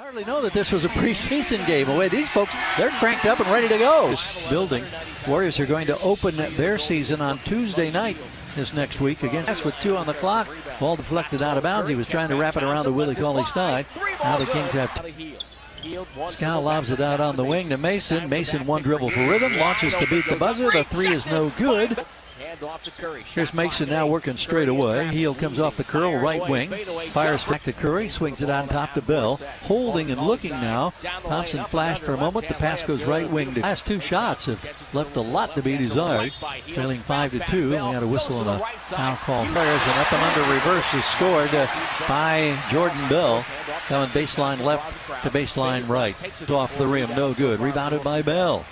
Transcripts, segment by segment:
Hardly know that this was a preseason game. Away, these folks, they're cranked up and ready to go. This building, Warriors are going to open their season on Tuesday night this next week again. That's with 2 on the clock. Ball deflected out of bounds. He was trying to wrap it around to Willie Cauley-Stein. Now the Kings have Scal lobs it out on the wing to Mason. Mason one dribble for rhythm, launches to beat the buzzer. The three is no good. Here's Mason now working straight away. Heel comes off the curl, right wing. Fires back to Curry, swings it on top to Bell. Holding and looking now. Thompson flashed for a moment. The pass goes right wing. The last 2 shots have left a lot to be desired. Trailing 5-2. We had a whistle and a foul call. An up and under reverse is scored by Jordan Bell. Coming baseline left to baseline right. Off the rim, no good. Rebounded by Bell.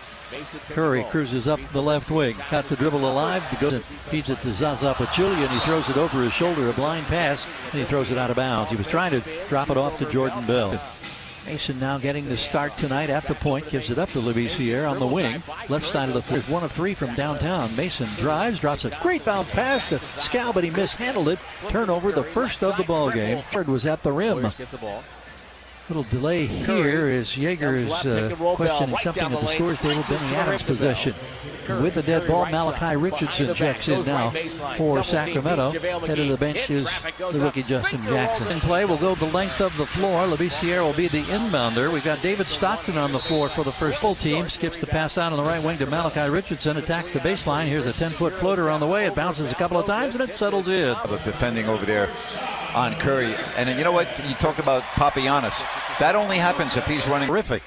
Curry cruises up the left wing. Got the dribble alive. He goes and feeds it to Zaza Pachulia, and he throws it over his shoulder. A blind pass, and he throws it out of bounds. He was trying to drop it off to Jordan Bell. Mason now getting the start tonight at the point. Gives it up to Labissiere on the wing. Left side of the floor. 1 of 3 from downtown. Mason drives, drops a great bounce pass to Scal, but he mishandled it. Turnover, the first of the ball game. Third was at the rim. Little delay here as Yeager is questioning something at the scores table. Benny Adams' possession. With the dead ball, Malachi Richardson checks in now for Sacramento. Head of the bench is the rookie Justin Jackson. In play will go the length of the floor. Labissiere will be the inbounder. We've got David Stockton on the floor for the first full team. Skips the pass out on the right wing to Malachi Richardson. Attacks the baseline. Here's a 10-foot floater on the way. It bounces a couple of times and it settles in. Defending over there on Curry. And then you know what? You talked about Papagiannis. That only happens if he's running. Terrific.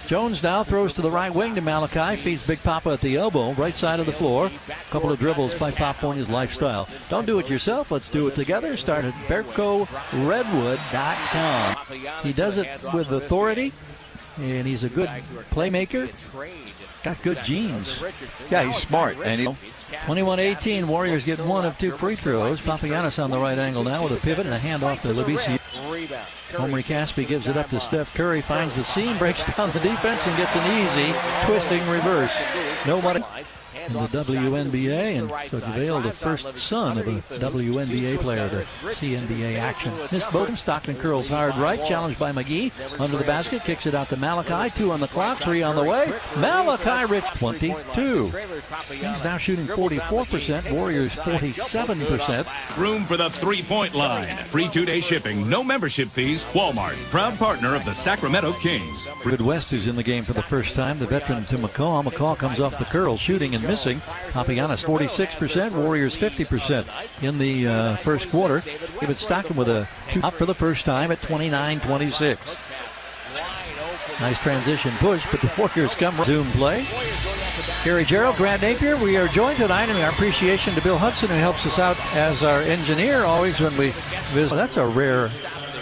Jones now throws to the right wing to Malachi. Feeds Big Papa at the elbow, right side of the floor. A couple of dribbles by California's lifestyle. Don't do it yourself. Let's do it together. Start at BercoRedwood.com. He does it with authority, and he's a good playmaker. Got good genes. Yeah, he's smart. And 21-18, Warriors get 1 of 2 free throws. Papagiannis on the right angle now with a pivot and a handoff to Labissiere. Omri Caspi gives it up to Steph Curry, finds the seam, breaks down the defense, and gets an easy twisting reverse. Nobody in the WNBA, and so JaVale, the first son of a WNBA player to see NBA action. Miss Bowden, Stockton curls hard right, challenged by McGee. Under the basket, kicks it out to Malachi. 2 on the clock, 3 on the way. Malachi Rich, 22. He's now shooting 44%, Warriors 47%. Room for the three-point line. Free 2-day shipping, no membership fees. Walmart, proud partner of the Sacramento Kings. David West is in the game for the first time, the veteran to McCaw. McCaw comes off the curl, shooting and missing. Papagiannis 46%, Warriors 50% in the first quarter. David Stockton with a 2 up for the first time at 29-26. Nice transition push, but the Warriors come zoom play. Gary Gerald, Grant Napier. We are joined tonight, and our appreciation to Bill Hudson, who helps us out as our engineer always when we visit. That's a rare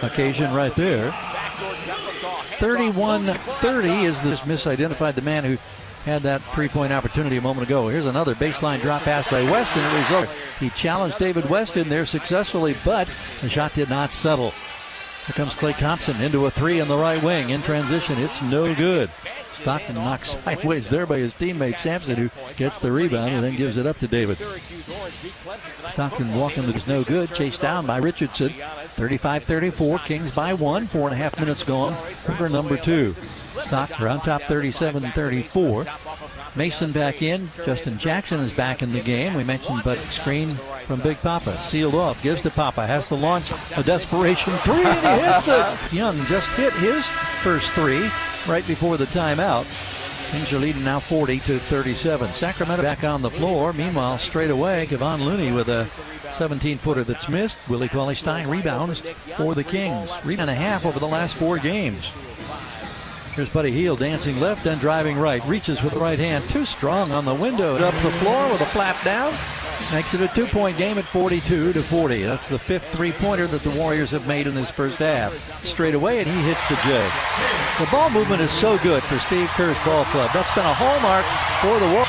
occasion right there. 31-30 is this misidentified the man who had that 3-point opportunity a moment ago. Here's another baseline drop pass by West, and the result, he challenged David West in there successfully, but the shot did not settle. Here comes Klay Thompson into a 3 in the right wing. In transition, it's no good. Stockton knocked sideways there by his teammate Sampson, who gets the rebound and then gives it up to David. Stockton walking is no good. Chased down by Richardson. 35-34. Kings by 1. 4.5 minutes gone. Quarter number 2. Stockton on top 37-34. Mason back in. Justin Jackson is back in the game. We mentioned, but screen from Big Papa. Sealed off. Gives to Papa. Has to launch a desperation 3, and he hits it. Young just hit his first 3 right before the timeout. Kings are leading now 40-37. Sacramento back on the floor. Meanwhile, straight away, Kevon Looney with a 17-footer that's missed. Willie Cauley-Stein rebounds for the Kings. 3.5 over the last 4 games. Here's Buddy Hield dancing left and driving right. Reaches with the right hand. Too strong on the window. Up the floor with a flap down. Makes it a 2-point game at 42-40. That's the 5th 3-pointer that the Warriors have made in this first half. Straight away, and he hits the J. The ball movement is so good for Steve Kerr's ball club. That's been a hallmark for the Warriors.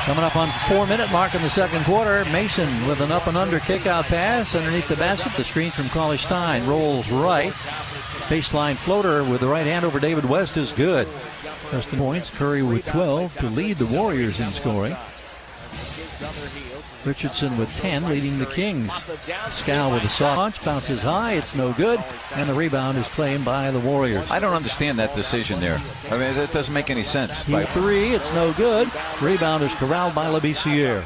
Coming up on 4-minute mark in the second quarter, Mason with an up and under kick-out pass underneath the basket. The screen from Cauley-Stein rolls right. Baseline floater with the right hand over David West is good. Just the points. Curry with 12 to lead the Warriors in scoring. Richardson with 10, leading the Kings. Scal with a soft punch, bounces high, it's no good, and the rebound is claimed by the Warriors. I don't understand that decision there. I mean, that doesn't make any sense. He 3, it's no good. Rebound is corralled by Labissiere.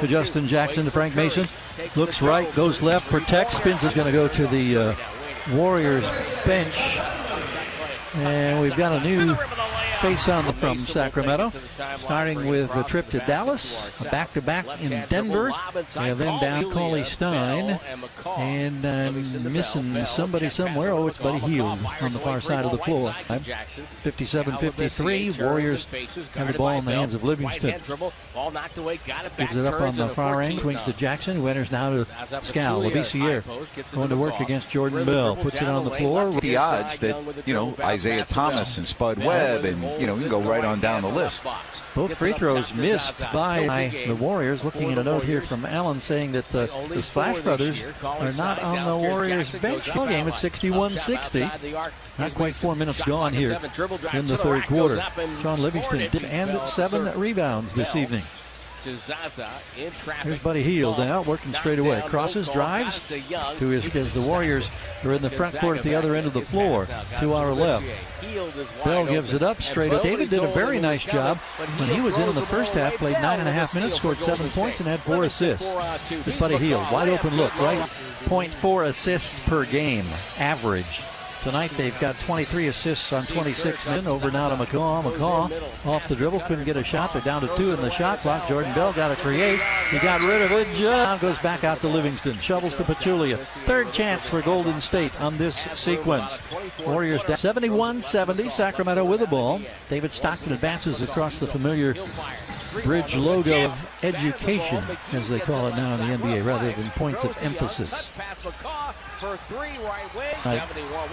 To Justin Jackson, to Frank Mason. Looks right, goes left, protects, spins. Is going to go to the Warriors bench. And we've got a new face on from Sacramento, starting with a trip to Dallas, a back-to-back in Denver, and then down Cauley Stein, and missing somebody somewhere. Oh, it's Buddy Hield on the far side of the floor. 57-53, Warriors have the ball in the hands of Livingston. Gives it up on the far end, swings to Jackson, who enters now to Scal. Labissiere going to work against Jordan Bell, puts it on the floor. The odds that, Isaiah Thomas and Spud Webb and, you can go right on down the list. Both free throws missed by the Warriors. Looking at a note here from Allen saying that the Splash Brothers are not on the Warriors bench. Game at 61-60. Not quite 4 minutes gone here in the third quarter. Sean Livingston did and 7 rebounds this evening. Here's Buddy Hield now, working straight away. Crosses, drives to his, as the Warriors are in the front court at the other end of the floor, to our left. Bell gives it up straight up. David did a very nice job when he was in the first half, played 9.5 minutes, scored 7 points, and had 4 assists. It's Buddy Hield, wide open look, right? 0.4 assists per game, average. Tonight they've got 23 assists on 26 men. Over now to McCaw. McCaw off the dribble, couldn't get a shot. They're down to 2 in the shot clock. Jordan Bell got to create. He got rid of it. Now goes back out to Livingston. Shovels to Pachulia. Third chance for Golden State on this sequence. Warriors down 71-70. Sacramento with the ball. David Stockton advances across the familiar bridge logo of education, as they call it now in the NBA, rather than points of emphasis.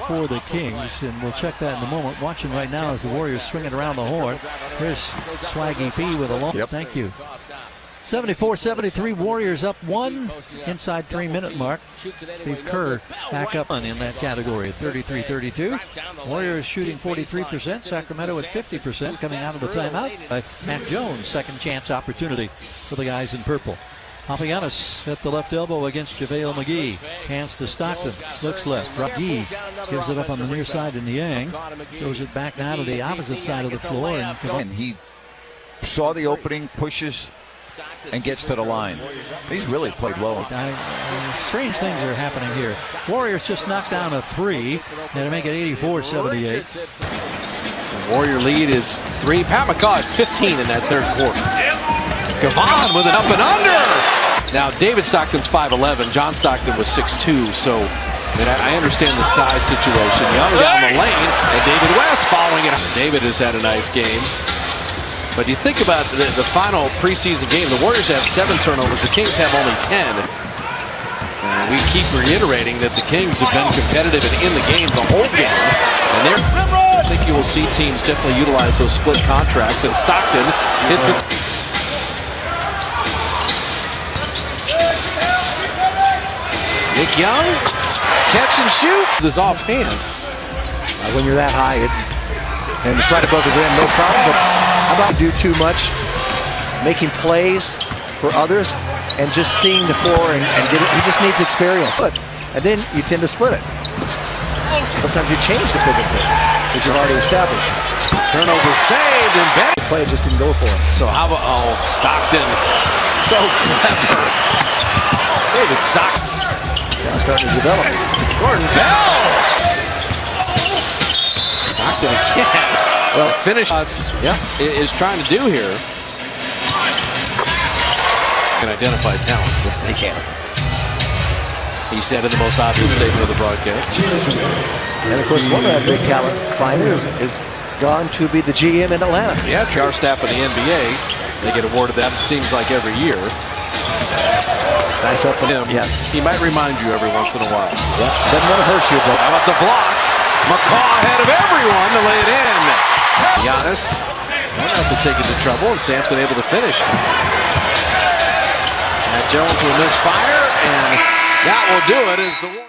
For the Kings, and we'll check that in a moment. Watching right now as the Warriors swing it around the horn. Here's Swaggy P with a long. Yep. Thank you. 74-73, Warriors up 1 inside 3-minute mark. Steve Kerr back up in that category at 33-32. Warriors shooting 43%, Sacramento at 50% coming out of the timeout. Matt Jones, second chance opportunity for the guys in purple. Papagiannis at the left elbow against JaVale McGee. Hands to Stockton. Looks left. McGee gives it up on the near side to Niang. Throws it back now to the opposite side of the floor. And he saw the opening, pushes, and gets to the line. He's really played well. Strange things are happening here. Warriors just knocked down a 3 and to make it 84-78. The Warrior lead is 3. Pat McCaw at 15 in that third quarter. Gavon with an up and under. Now David Stockton's 5'11". John Stockton was 6'2", so I understand the size situation. Young down the lane, and David West following it. David has had a nice game. But you think about the final preseason game, the Warriors have 7 turnovers, the Kings have only 10. And we keep reiterating that the Kings have been competitive and in the game the whole game. And I think you will see teams definitely utilize those split contracts, and Stockton hits it. Nick Young, catch and shoot. This offhand. When you're that high, and it's right above the rim, no problem. But how about do too much, making plays for others, and just seeing the floor and get it. He just needs experience. And then you tend to split it. Sometimes you change the pivot foot that you've already established. Turnover saved, and Ben. The play just didn't go for him. So how about Stockton? So clever. David Stockton. Now starting to develop. Jordan Bell. Stockton again. Well, finish is trying to do here. Can identify talent. They can. He said in the most obvious statement of the broadcast. And of course, one of that big talent finder is gone to be the GM in Atlanta. Yeah, our staff in the NBA, they get awarded that, it seems like, every year. Nice up and him. Yeah. He might remind you every once in a while. Yeah. Doesn't want to hurt you, but how about the block? McCaw ahead of everyone to lay it in. Giannis won't have to take it to trouble, and Sampson able to finish. Matt Jones will misfire, and that will do it as the Warriors.